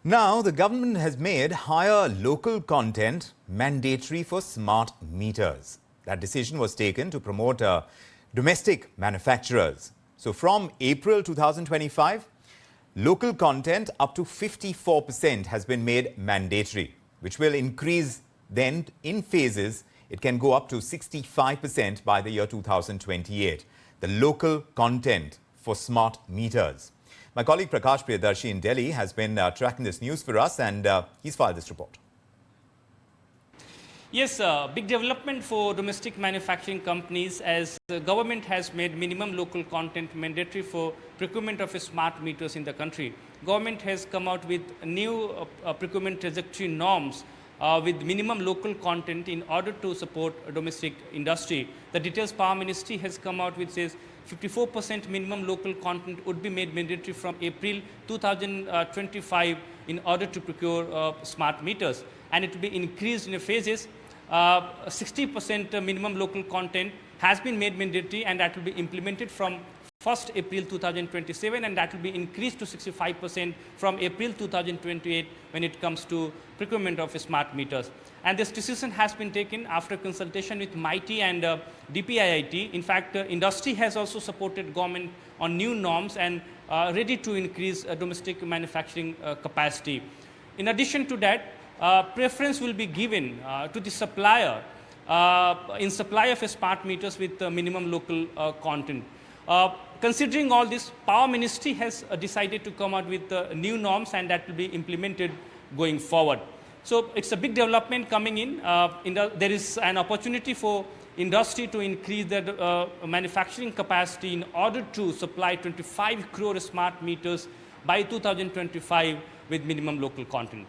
Now, the government has made higher local content mandatory for smart meters. That decision was taken to promote domestic manufacturers. So from April 2025, local content up to 54% has been made mandatory, which will increase then in phases. It can go up to 65% by the year 2028. The local content for smart meters. My colleague Prakash Priyadarshi in Delhi has been tracking this news for us, and he's filed this report. Yes, big development for domestic manufacturing companies as the government has made minimum local content mandatory for procurement of smart meters in the country. Government has come out with new procurement trajectory norms with minimum local content in order to support domestic industry. The details Power Ministry has come out with says 54% minimum local content would be made mandatory from April 2025 in order to procure smart meters, and it will be increased in phases. 60% minimum local content has been made mandatory, and that will be implemented from 1st April 2027, and that will be increased to 65% from April 2028 when it comes to procurement of smart meters. And this decision has been taken after consultation with MIT and DPIIT. In fact, industry has also supported government on new norms and ready to increase domestic manufacturing capacity. In addition to that, preference will be given to the supplier in supply of smart meters with minimum local content. Considering all this, Power Ministry has decided to come out with new norms, and that will be implemented going forward. So it's a big development coming in. There is an opportunity for industry to increase their manufacturing capacity in order to supply 25 crore smart meters by 2025 with minimum local content.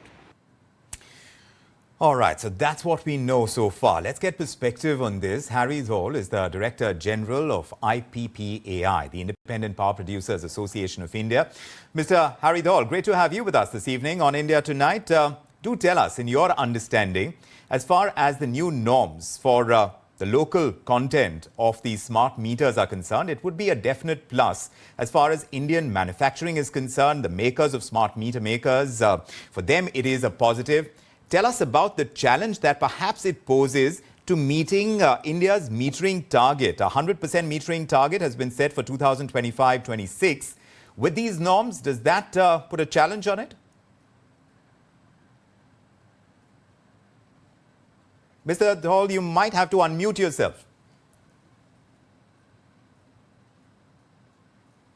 All right, so that's what we know so far. Let's get perspective on this. Harry Dhaul is the Director General of IPPAI, the Independent Power Producers Association of India. Mr. Harry Dhaul, great to have you with us this evening on India Tonight. Do tell us, in your understanding, as far as the new norms for the local content of these smart meters are concerned, it would be a definite plus as far as Indian manufacturing is concerned, the makers of smart meter makers. For them, it is a positive. Tell us about the challenge that perhaps it poses to meeting India's metering target. A 100% metering target has been set for 2025-26. With these norms, does that put a challenge on it? Mr. Dhaul, you might have to unmute yourself.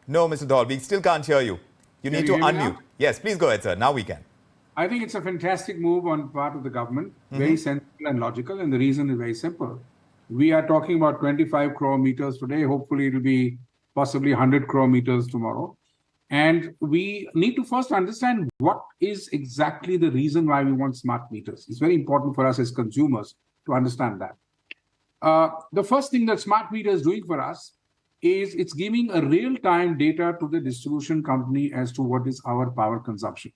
No, Mr. Dhaul, we still can't hear you. You need to unmute. Yes, please go ahead, sir. Now we can. I think it's a fantastic move on part of the government, very sensible and logical, and the reason is very simple. We are talking about 25 crore meters today. Hopefully, it will be possibly 100 crore meters tomorrow. And we need to first understand what is exactly the reason why we want smart meters. It's very important for us as consumers to understand that. The first thing that smart meter is doing for us is it's giving a real-time data to the distribution company as to what is our power consumption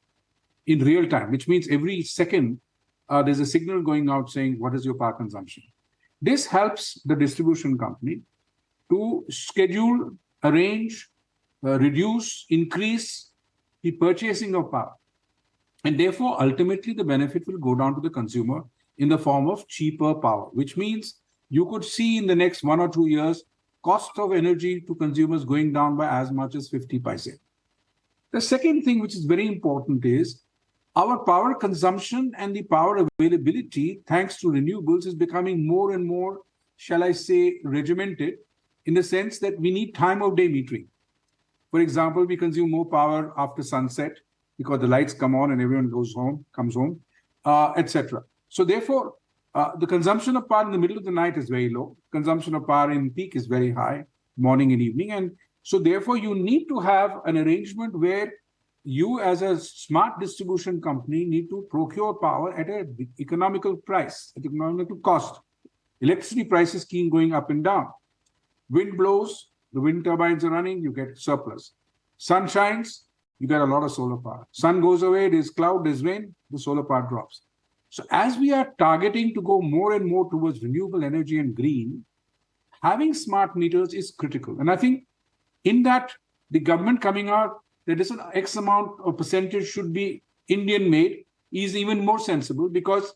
in real time, which means every second there's a signal going out saying, what is your power consumption? This helps the distribution company to schedule, arrange, reduce, increase the purchasing of power. And therefore, ultimately, the benefit will go down to the consumer in the form of cheaper power, which means you could see in the next 1 or 2 years, cost of energy to consumers going down by as much as 50%. The second thing, which is very important, is our power consumption and the power availability, thanks to renewables, is becoming more and more, shall I say, regimented in the sense that we need time of day metering. For example, we consume more power after sunset because the lights come on and everyone comes home, etc. So therefore, the consumption of power in the middle of the night is very low. Consumption of power in peak is very high, morning and evening. And so therefore, you need to have an arrangement where you as a smart distribution company need to procure power at an economical price, at economical cost. Electricity prices keep going up and down. Wind blows, the wind turbines are running, you get surplus. Sun shines, you get a lot of solar power. Sun goes away, there's cloud, there's rain, the solar power drops. So as we are targeting to go more and more towards renewable energy and green, having smart meters is critical. And I think in that, the government coming out, there is an X amount of percentage should be Indian made is even more sensible, because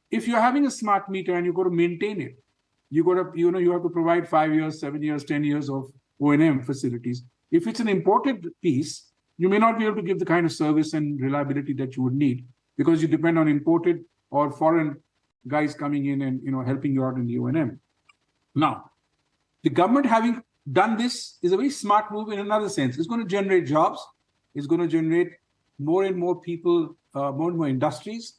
if you're having a smart meter and you've got to maintain it, you have to provide 5 years, 7 years, 10 years of O&M facilities. If it's an imported piece, you may not be able to give the kind of service and reliability that you would need, because you depend on imported or foreign guys coming in and helping you out in the O&M. Now, the government having done this is a very smart move in another sense. It's going to generate jobs. It's going to generate more and more people, more and more industries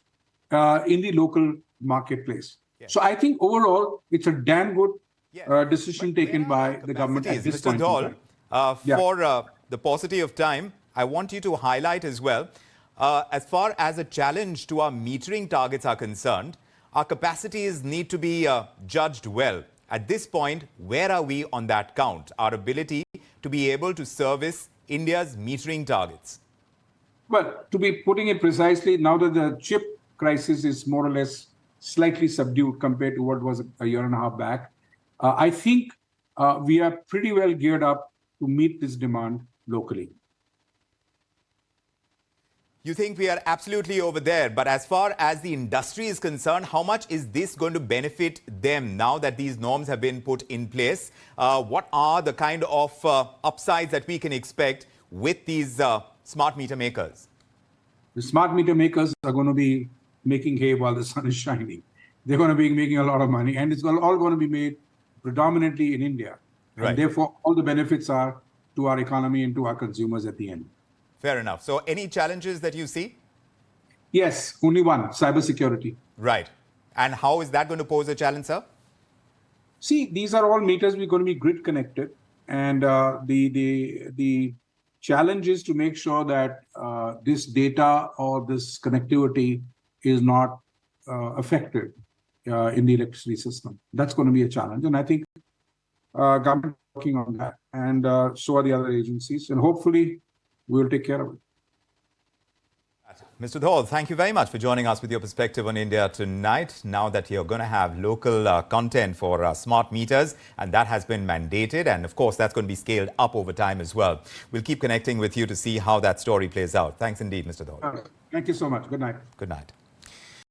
in the local marketplace. Yes. So I think overall, it's a damn good decision taken by the government at this point. Mr. Dhaul, for the paucity of time, I want you to highlight as well, as far as a challenge to our metering targets are concerned, our capacities need to be judged well. At this point, where are we on that count? Our ability to be able to service India's metering targets? Well, to be putting it precisely, now that the chip crisis is more or less slightly subdued compared to what was a year and a half back, I think we are pretty well geared up to meet this demand locally. You think we are absolutely over there, but as far as the industry is concerned, how much is this going to benefit them now that these norms have been put in place? What are the kind of upsides that we can expect with these smart meter makers? The smart meter makers are going to be making hay while the sun is shining. They're going to be making a lot of money, and it's all going to be made predominantly in India. Right. And therefore, all the benefits are to our economy and to our consumers at the end. Fair enough. So any challenges that you see? Yes, only one: cybersecurity. Right. And how is that going to pose a challenge, sir? See, these are all meters we're going to be grid connected. And the challenge is to make sure that this data or this connectivity is not affected in the electricity system. That's going to be a challenge. And I think government is working on that. And so are the other agencies. And hopefully, we'll take care of it. Mr. Dhaul, thank you very much for joining us with your perspective on India tonight. Now that you're going to have local content for smart meters, and that has been mandated. And of course, that's going to be scaled up over time as well. We'll keep connecting with you to see how that story plays out. Thanks indeed, Mr. Dhaul. Thank you so much. Good night. Good night.